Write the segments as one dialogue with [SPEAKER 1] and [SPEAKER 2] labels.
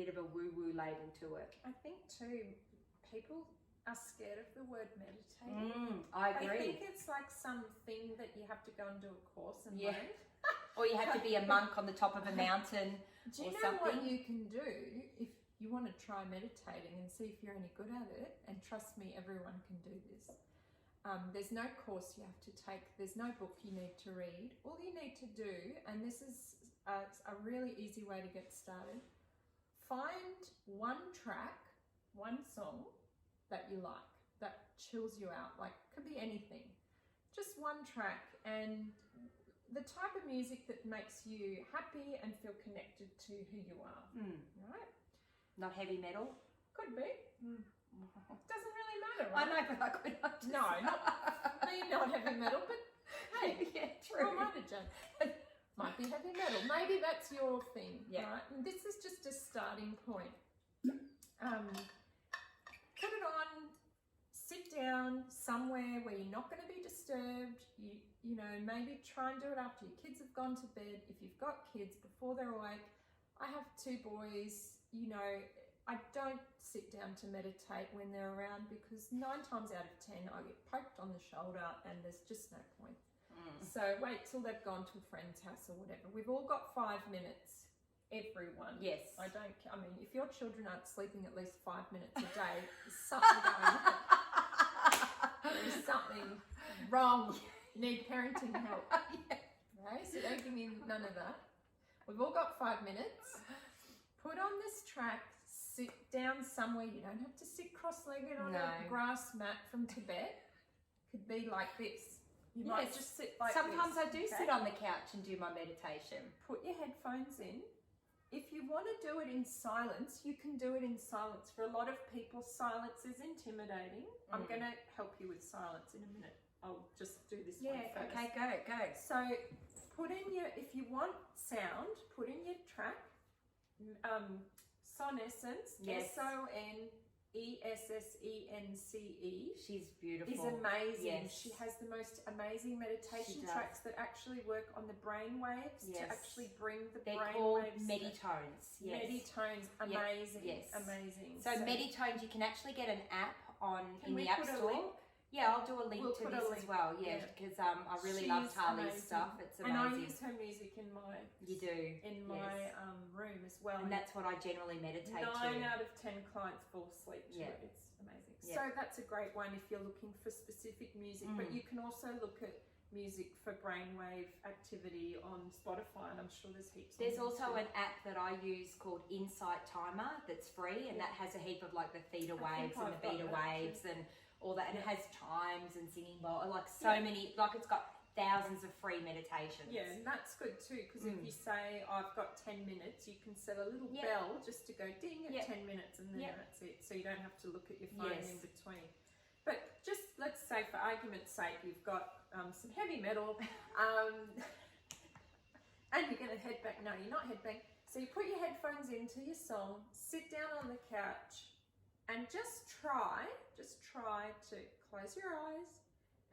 [SPEAKER 1] bit of a woo-woo label to it.
[SPEAKER 2] I think too, people are scared of the word meditating.
[SPEAKER 1] I agree.
[SPEAKER 2] I think it's like something that you have to go and do a course and learn.
[SPEAKER 1] Or you have to be a monk on the top of a mountain.
[SPEAKER 2] Do you know
[SPEAKER 1] something.
[SPEAKER 2] what you can do if you want to try meditating and see if you're any good at it? And trust me, everyone can do this. There's no course you have to take. There's no book you need to read. All you need to do, and this is a really easy way to get started, find one track, one song that you like, that chills you out. Like, could be anything. Just one track, and the type of music that makes you happy and feel connected to who you are. Right?
[SPEAKER 1] Not heavy metal?
[SPEAKER 2] Could be. Doesn't really matter,
[SPEAKER 1] I
[SPEAKER 2] right?
[SPEAKER 1] know, but I could not.
[SPEAKER 2] No, not me, not heavy metal, but hey,
[SPEAKER 1] yeah, true.
[SPEAKER 2] I might have done. Might be heavy metal. Maybe that's your thing, right? And this is just a starting point. Put it on, sit down somewhere where you're not going to be disturbed. You know, maybe try and do it after your kids have gone to bed. If you've got kids, before they're awake. I have 2 boys, you know, I don't sit down to meditate when they're around because 9 times out of 10 I get poked on the shoulder and there's just no point. So wait till they've gone to a friend's house or whatever. We've all got 5 minutes, everyone.
[SPEAKER 1] Yes.
[SPEAKER 2] I mean, if your children aren't sleeping at least 5 minutes a day, there's something going on. There's something wrong. You need parenting help. Okay, so don't give me none of that. We've all got 5 minutes. Put on this track, sit down somewhere. You don't have to sit cross-legged on a grass mat from Tibet. Could be like this. You might just sit like
[SPEAKER 1] sometimes
[SPEAKER 2] this.
[SPEAKER 1] I do sit on the couch and do my meditation.
[SPEAKER 2] Put your headphones in. If you want to do it in silence, you can do it in silence. For a lot of people, silence is intimidating. I'm going to help you with silence in a minute. I'll just do this one first.
[SPEAKER 1] Okay, go.
[SPEAKER 2] So put in your, if you want sound, put in your track, Sonessence, Sonessence.
[SPEAKER 1] She's beautiful.
[SPEAKER 2] Is amazing.
[SPEAKER 1] Yes.
[SPEAKER 2] She has the most amazing meditation tracks that actually work on the brain waves to actually bring the brain waves. They're called
[SPEAKER 1] meditones. Yes.
[SPEAKER 2] Meditones, amazing.
[SPEAKER 1] Yes.
[SPEAKER 2] Amazing.
[SPEAKER 1] So meditones, you can actually get an app in the App Store. Yeah, I'll do a link to this as well. Yeah, because I really love Tali's stuff. It's amazing.
[SPEAKER 2] And I use her music in my my room as well.
[SPEAKER 1] And that's what I generally meditate to.
[SPEAKER 2] 9 out of 10 clients fall asleep to it. It's amazing. Yeah. So that's a great one if you're looking for specific music. But you can also look at music for brainwave activity on Spotify, and I'm sure there's heaps.
[SPEAKER 1] There's also an app that I use called Insight Timer that's free, and that has a heap of like the theta waves and the beta waves and all that, and it has chimes and singing bowl, like so many, like it's got thousands of free meditations.
[SPEAKER 2] Yeah, and that's good too, because if you say, I've got 10 minutes, you can set a little bell just to go ding at 10 minutes and then that's it. So you don't have to look at your phone in between. But just, let's say for argument's sake, you've got some heavy metal and you're going to headbang. No, you're not headbang. So you put your headphones into your song, sit down on the couch, and just try to close your eyes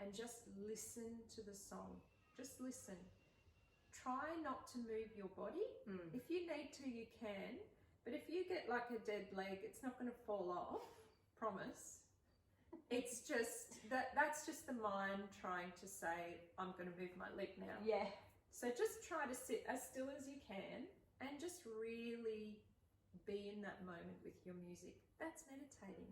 [SPEAKER 2] and just listen to the song. Just listen. Try not to move your body. If you need to, you can. But if you get like a dead leg, it's not going to fall off. Promise. It's just, that's just the mind trying to say, I'm going to move my leg now.
[SPEAKER 1] Yeah.
[SPEAKER 2] So just try to sit as still as you can and just really be in that moment with your music. That's meditating.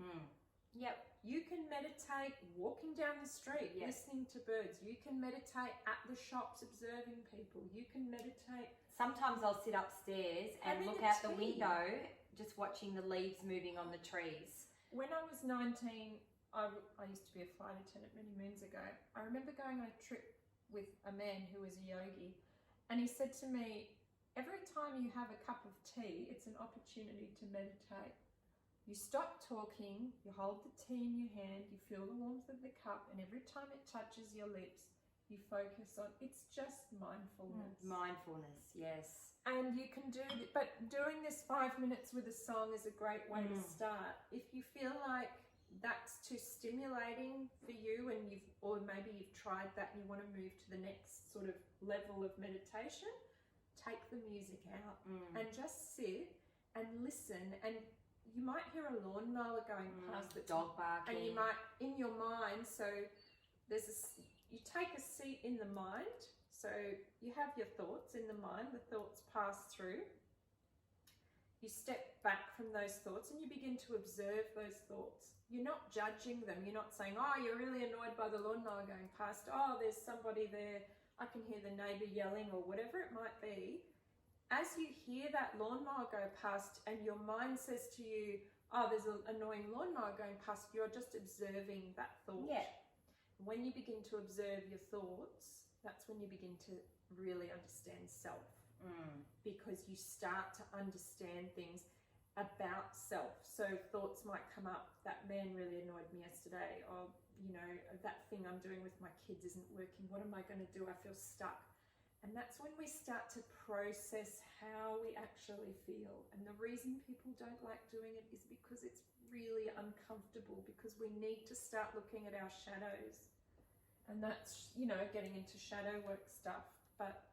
[SPEAKER 1] Yep.
[SPEAKER 2] You can meditate walking down the street, listening to birds. You can meditate at the shops, observing people. You can meditate.
[SPEAKER 1] Sometimes I'll sit upstairs and look out the window, just watching the leaves moving on the trees.
[SPEAKER 2] When I was 19, I used to be a flight attendant many moons ago. I remember going on a trip with a man who was a yogi, and he said to me, every time you have a cup of tea, it's an opportunity to meditate. You stop talking, you hold the tea in your hand, you feel the warmth of the cup, and every time it touches your lips, you focus on, it's just mindfulness.
[SPEAKER 1] Mindfulness, yes.
[SPEAKER 2] And you can do, but doing this 5 minutes with a song is a great way to start. If you feel like that's too stimulating for you and or maybe you've tried that and you want to move to the next sort of level of meditation, take the music out and just sit and listen, and you might hear a lawnmower going past the
[SPEAKER 1] dog barking,
[SPEAKER 2] and you might, in your mind, so you take a seat in the mind, so you have your thoughts in the mind, the thoughts pass through, you step back from those thoughts and you begin to observe those thoughts. You're not judging them, you're not saying, oh, you're really annoyed by the lawnmower going past, oh, there's somebody there, I can hear the neighbour yelling, or whatever it might be. As you hear that lawnmower go past and your mind says to you, oh, there's an annoying lawnmower going past, you're just observing that thought.
[SPEAKER 1] Yeah.
[SPEAKER 2] When you begin to observe your thoughts, that's when you begin to really understand self. Because you start to understand things about self. So thoughts might come up, that man really annoyed me yesterday, or, you know, that thing I'm doing with my kids isn't working, what am I going to do? I feel stuck. And that's when we start to process how we actually feel. And the reason people don't like doing it is because it's really uncomfortable, because we need to start looking at our shadows. And that's, you know, getting into shadow work stuff. But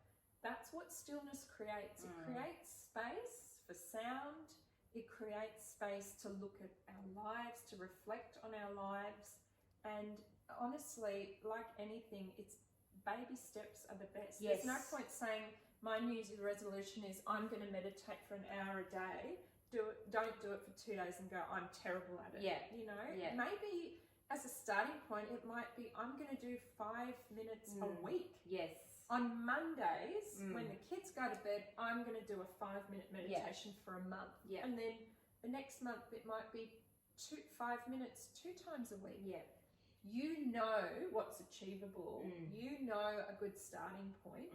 [SPEAKER 2] that's what stillness creates. It creates space for sound. It creates space to look at our lives, to reflect on our lives. And honestly, like anything, it's baby steps are the best.
[SPEAKER 1] Yes.
[SPEAKER 2] There's no point saying my New Year's resolution is I'm going to meditate for an hour a day. Don't do it for 2 days and go, I'm terrible at it.
[SPEAKER 1] Yeah.
[SPEAKER 2] You know,
[SPEAKER 1] Yeah.
[SPEAKER 2] maybe as a starting point, it might be I'm going to do 5 minutes a week.
[SPEAKER 1] Yes.
[SPEAKER 2] On Mondays, when the kids go to bed, I'm going to do a 5-minute meditation for a month.
[SPEAKER 1] Yeah.
[SPEAKER 2] And then the next month, it might be 5 minutes 2 times a week.
[SPEAKER 1] Yeah.
[SPEAKER 2] You know what's achievable. You know a good starting point.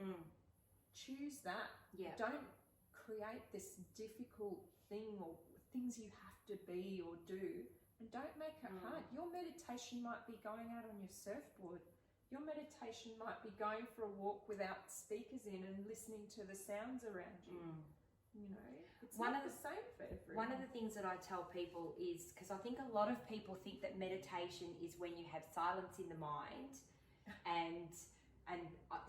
[SPEAKER 2] Choose that.
[SPEAKER 1] Yeah.
[SPEAKER 2] Don't create this difficult thing or things you have to be or do. And don't make it hard. Your meditation might be going out on your surfboard. Your meditation might be going for a walk without speakers in and listening to the sounds around you. You know, it's not the same for everyone.
[SPEAKER 1] One of the things that I tell people is, because I think a lot of people think that meditation is when you have silence in the mind, and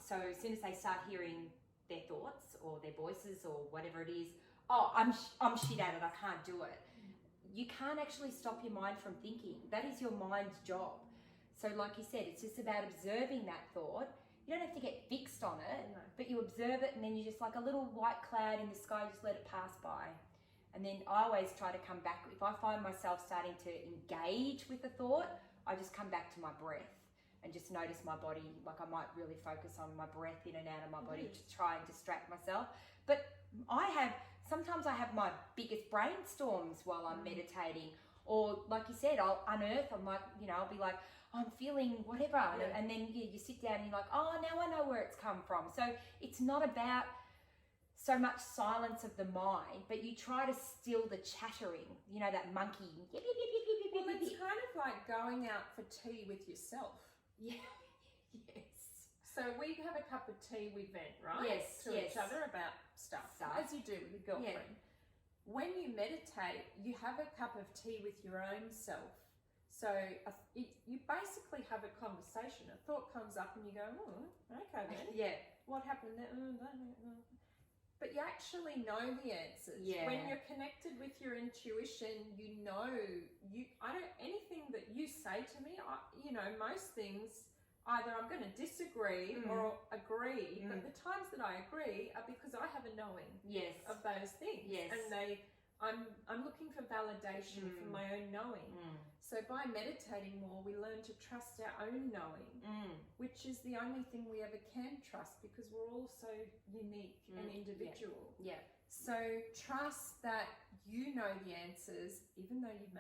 [SPEAKER 1] so as soon as they start hearing their thoughts or their voices or whatever it is, oh, I'm shit at it, I can't do it. You can't actually stop your mind from thinking. That is your mind's job. So like you said, it's just about observing that thought. You don't have to get fixed on it, but you observe it, and then you just, like a little white cloud in the sky, just let it pass by. And then I always try to come back. If I find myself starting to engage with the thought, I just come back to my breath and just notice my body. Like I might really focus on my breath in and out of my body to try and distract myself. But sometimes I have my biggest brainstorms while I'm meditating. Or like you said, I'll unearth, I'll be like, I'm feeling whatever.
[SPEAKER 2] Yeah.
[SPEAKER 1] And then you sit down and you're like, oh, now I know where it's come from. So it's not about so much silence of the mind, but you try to still the chattering, you know, that monkey.
[SPEAKER 2] Well, it's kind of like going out for tea with yourself.
[SPEAKER 1] Yeah. Yes.
[SPEAKER 2] So we have a cup of tea, we vent, right?
[SPEAKER 1] Yes.
[SPEAKER 2] To each other about stuff, as you do with your girlfriend.
[SPEAKER 1] Yeah.
[SPEAKER 2] When you meditate, you have a cup of tea with your own self. So you basically have a conversation. A thought comes up and you go, oh, okay then.
[SPEAKER 1] Yeah.
[SPEAKER 2] What happened there? But you actually know the answers.
[SPEAKER 1] Yeah.
[SPEAKER 2] When you're connected with your intuition, you know, anything that you say to me, most things, either I'm going to disagree or agree, but the times that I agree are because I have a knowing of those things.
[SPEAKER 1] Yes.
[SPEAKER 2] And I'm looking for validation from my own knowing. So by meditating more, we learn to trust our own knowing, which is the only thing we ever can trust, because we're all so unique and individual.
[SPEAKER 1] Yeah.
[SPEAKER 2] So trust that you know the answers, even though you may